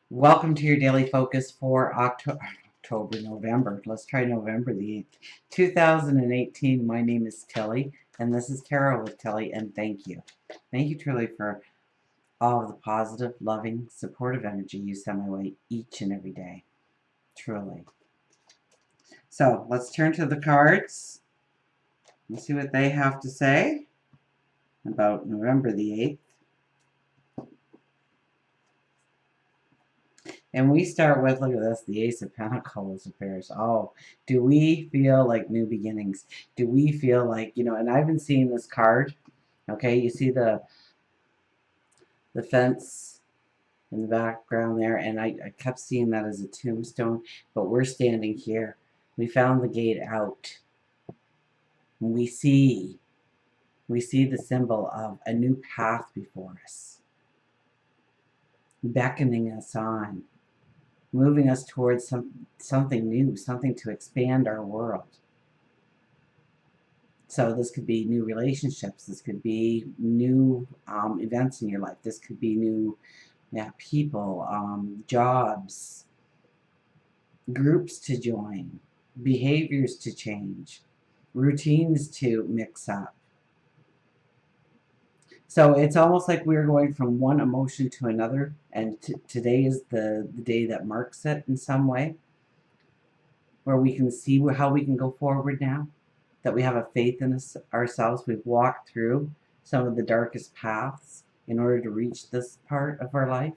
Welcome to your daily focus for November. Let's try November the 8th, 2018. My name is Tilly, and this is Tarot with Tilly, and thank you. Thank you truly for all of the positive, loving, supportive energy you send my way each and every day. Truly. So, let's turn to the cards and see what they have to say about November the 8th. And we start with, look at this, the Ace of Pentacles appears. Oh, do we feel like new beginnings? Do we feel like, and I've been seeing this card, okay? You see the fence in the background there, and I kept seeing that as a tombstone, but we're standing here. We found the gate out. And we see the symbol of a new path before us, beckoning us on, moving us towards something new, something to expand our world. So this could be new relationships. This could be new events in your life. This could be new people, jobs, groups to join, behaviors to change, routines to mix up. So it's almost like we're going from one emotion to another, and today is the day that marks it in some way, where we can see how we can go forward now, that we have a faith in ourselves. We've walked through some of the darkest paths in order to reach this part of our life.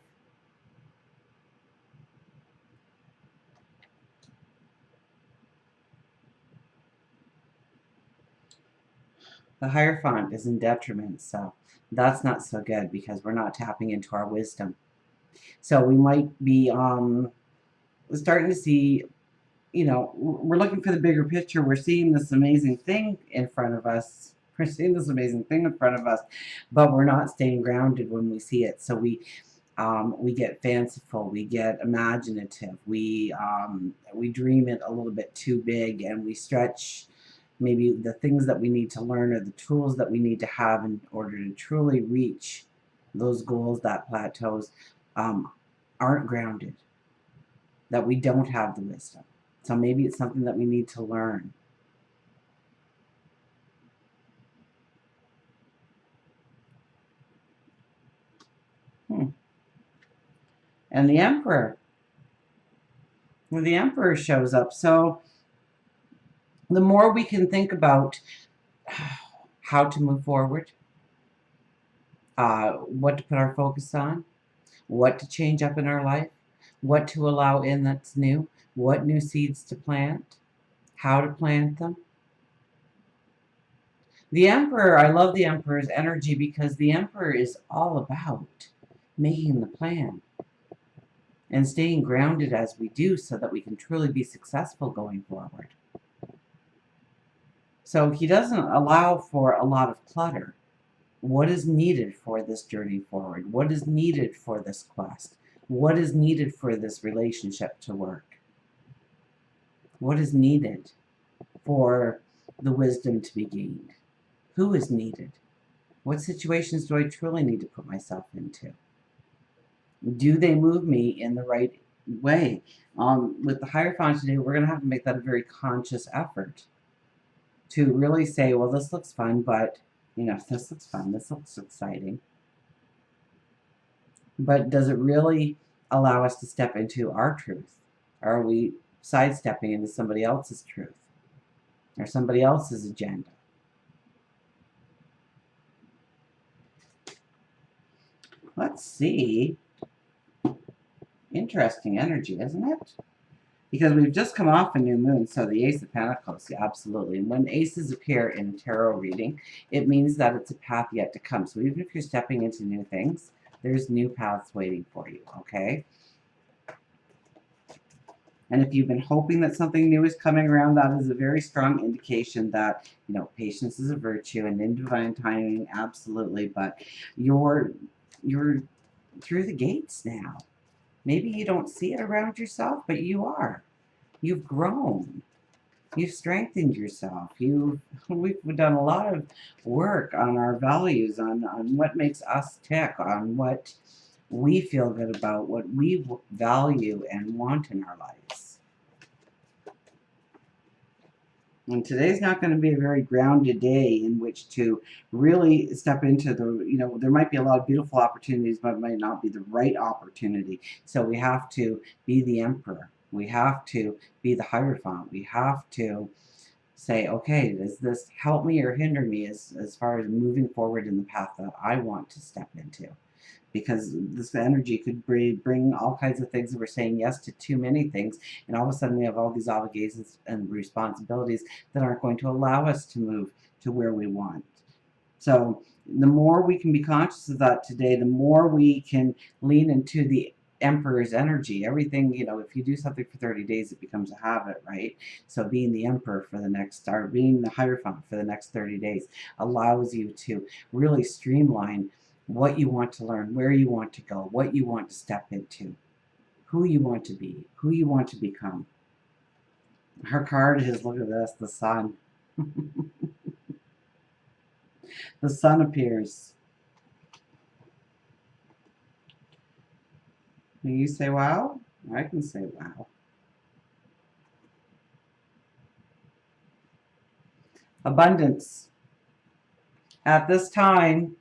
The Hierophant is in detriment, so that's not so good because we're not tapping into our wisdom. So we might be starting to see, we're looking for the bigger picture. We're seeing this amazing thing in front of us. We're seeing this amazing thing in front of us, but we're not staying grounded when we see it. So we get fanciful, we get imaginative, we dream it a little bit too big, and we stretch maybe the things that we need to learn or the tools that we need to have in order to truly reach those goals, that plateaus, aren't grounded, that we don't have the wisdom. So maybe it's something that we need to learn. And the Emperor. Well, the Emperor shows up. So the more we can think about how to move forward, what to put our focus on, what to change up in our life, what to allow in that's new, what new seeds to plant, how to plant them. The Emperor, I love the Emperor's energy because the Emperor is all about making the plan and staying grounded as we do so that we can truly be successful going forward. So he doesn't allow for a lot of clutter. What is needed for this journey forward? What is needed for this quest? What is needed for this relationship to work? What is needed for the wisdom to be gained? Who is needed? What situations do I truly need to put myself into? Do they move me in the right way? With the Hierophant today, we're going to have to make that a very conscious effort to really say, well, this looks fun, but, this looks fun, this looks exciting. But does it really allow us to step into our truth? Or are we sidestepping into somebody else's truth or somebody else's agenda? Let's see. Interesting energy, isn't it? Because we've just come off a new moon, so the Ace of Pentacles, yeah, absolutely. And when aces appear in a tarot reading, it means that it's a path yet to come. So even if you're stepping into new things, there's new paths waiting for you, okay? And if you've been hoping that something new is coming around, that is a very strong indication that, patience is a virtue, and in divine timing, absolutely. But you're through the gates now. Maybe you don't see it around yourself, but you are. You've grown. You've strengthened yourself. We've done a lot of work on our values, on what makes us tick, on what we feel good about, what we value and want in our lives. And today's not going to be a very grounded day in which to really step into the, there might be a lot of beautiful opportunities, but it might not be the right opportunity. So we have to be the emperor. We have to be the Hierophant. We have to say, okay, does this help me or hinder me as far as moving forward in the path that I want to step into? Because this energy could bring all kinds of things. We're saying yes to too many things, and all of a sudden we have all these obligations and responsibilities that aren't going to allow us to move to where we want. So the more we can be conscious of that today, the more we can lean into the emperor's energy. Everything, if you do something for 30 days, it becomes a habit, right? So being the emperor for the next, or being the Hierophant for the next 30 days allows you to really streamline what you want to learn, where you want to go, what you want to step into, who you want to be, who you want to become. Her card is, look at this, the sun. The sun appears. Can you say wow? I can say wow. Abundance. At this time,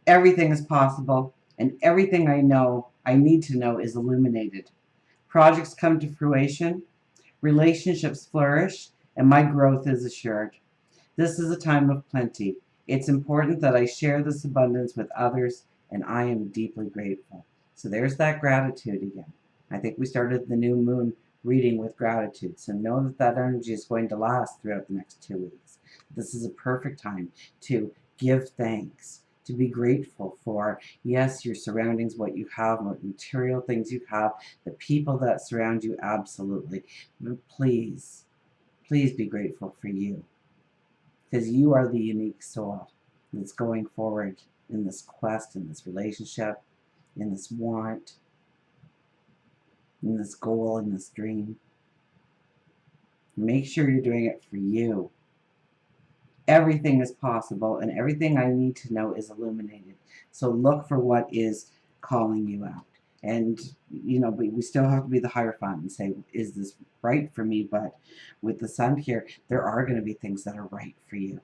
everything is possible, and everything I need to know is illuminated. Projects come to fruition, relationships flourish, and my growth is assured. This is a time of plenty. It's important that I share this abundance with others, and I am deeply grateful. So there's that gratitude again. I think we started the new moon reading with gratitude. So know that that energy is going to last throughout the next 2 weeks. This is a perfect time to give thanks, to be grateful for, yes, your surroundings, what you have, what material things you have, the people that surround you, absolutely. But please, please be grateful for you, because you are the unique soul that's going forward in this quest, in this relationship, in this want, in this goal, in this dream. Make sure you're doing it for you. Everything is possible, and everything I need to know is illuminated. So look for what is calling you out. And, but we still have to be the Hierophant and say, is this right for me? But with the sun here, there are going to be things that are right for you.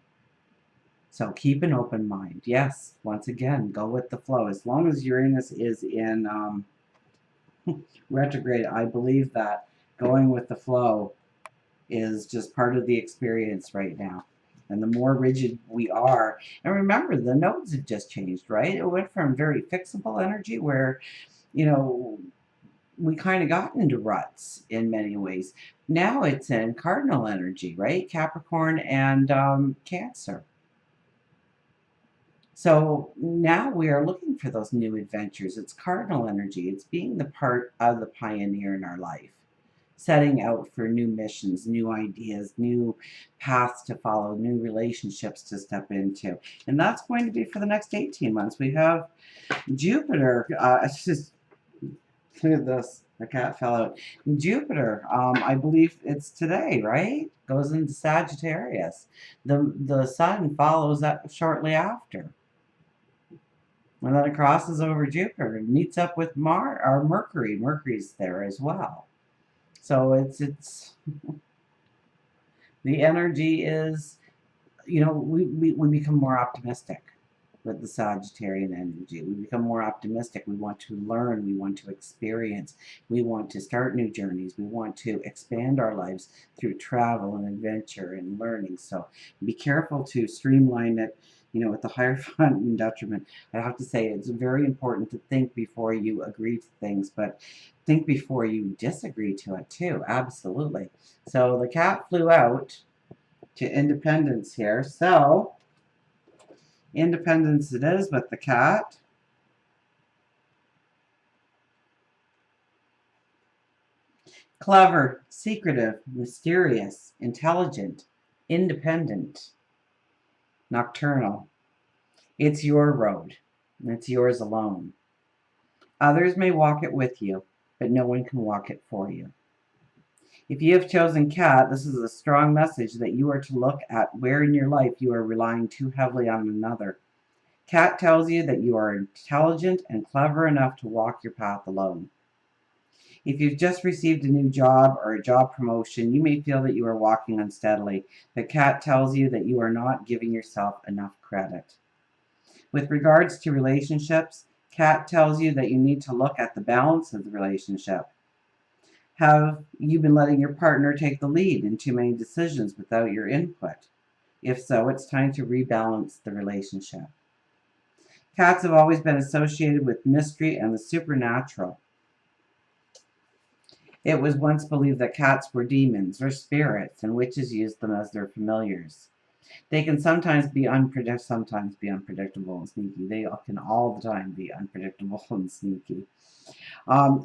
So keep an open mind. Yes, once again, go with the flow. As long as Uranus is in retrograde, I believe that going with the flow is just part of the experience right now. And the more rigid we are, and remember, the nodes have just changed, right? It went from very fixable energy where, we kind of got into ruts in many ways. Now it's in cardinal energy, right? Capricorn and Cancer. So now we are looking for those new adventures. It's cardinal energy. It's being the part of the pioneer in our life, setting out for new missions, new ideas, new paths to follow, new relationships to step into. And that's going to be for the next 18 months. We have Jupiter. It's just, look at this. The cat fell out. Jupiter, I believe it's today, right? Goes into Sagittarius. The sun follows that shortly after. And then it crosses over Jupiter and meets up with Mercury. Mercury's there as well. So it's the energy is, we become more optimistic with the Sagittarian energy. We become more optimistic. We want to learn. We want to experience. We want to start new journeys. We want to expand our lives through travel and adventure and learning. So be careful to streamline it, with the Hierophant and detriment. I have to say it's very important to think before you agree to things, but think before you disagree to it too. Absolutely. So the cat flew out to Independence here. So Independence it is with the cat. Clever, secretive, mysterious, intelligent, independent, nocturnal. It's your road, and it's yours alone. Others may walk it with you, but no one can walk it for you. If you have chosen cat, this is a strong message that you are to look at where in your life you are relying too heavily on another. Cat tells you that you are intelligent and clever enough to walk your path alone. If you've just received a new job or a job promotion, you may feel that you are walking unsteadily. The cat tells you that you are not giving yourself enough credit. With regards to relationships, cat tells you that you need to look at the balance of the relationship. Have you been letting your partner take the lead in too many decisions without your input? If so, it's time to rebalance the relationship. Cats have always been associated with mystery and the supernatural. It was once believed that cats were demons or spirits, and witches used them as their familiars. They can sometimes be unpredictable and sneaky. They can all the time be unpredictable and sneaky.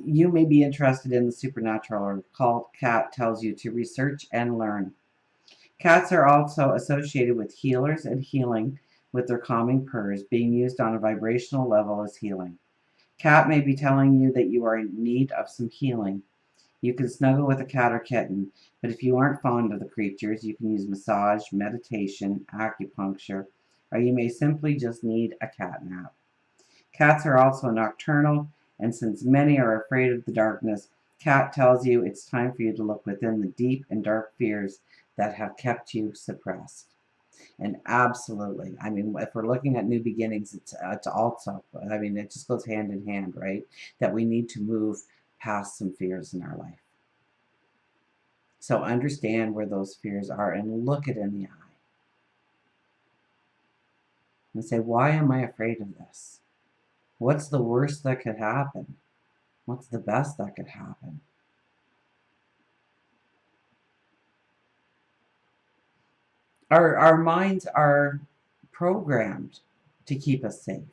You may be interested in the supernatural or occult. Cat tells you to research and learn. Cats are also associated with healers and healing, with their calming purrs being used on a vibrational level as healing. Cat may be telling you that you are in need of some healing. You can snuggle with a cat or kitten, but if you aren't fond of the creatures, you can use massage, meditation, acupuncture, or you may simply just need a cat nap. Cats are also nocturnal, and since many are afraid of the darkness, Cat tells you it's time for you to look within the deep and dark fears that have kept you suppressed. And absolutely, I mean, if we're looking at new beginnings, it's also, I mean, it just goes hand in hand, right? That we need to move past some fears in our life. So understand where those fears are and look it in the eye and say, why am I afraid of this? What's the worst that could happen? What's the best that could happen? Our minds are programmed to keep us safe,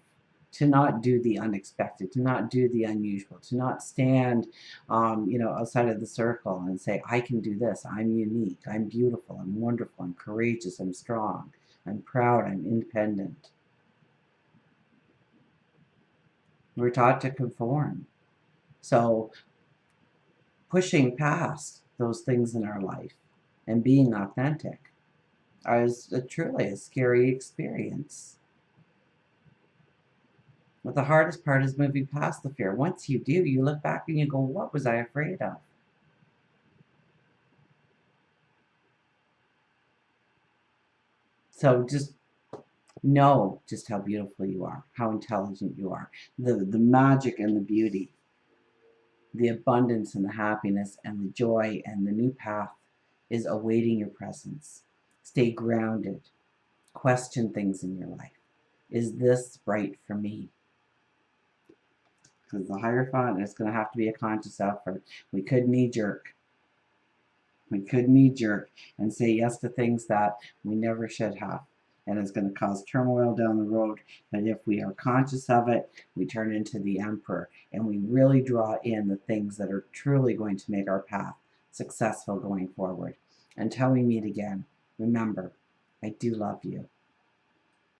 to not do the unexpected, to not do the unusual, to not stand, outside of the circle and say, I can do this. I'm unique. I'm beautiful. I'm wonderful. I'm courageous. I'm strong. I'm proud. I'm independent. We're taught to conform. So pushing past those things in our life and being authentic is truly a scary experience. But the hardest part is moving past the fear. Once you do, you look back and you go, what was I afraid of? So just know just how beautiful you are, how intelligent you are, the magic and the beauty, the abundance and the happiness and the joy and the new path is awaiting your presence. Stay grounded. Question things in your life. Is this right for me? Because the Hierophant is going to have to be a conscious effort. We could knee jerk. We could knee jerk and say yes to things that we never should have. And it's going to cause turmoil down the road. But if we are conscious of it, we turn into the Emperor and we really draw in the things that are truly going to make our path successful going forward. Until we meet again, remember, I do love you.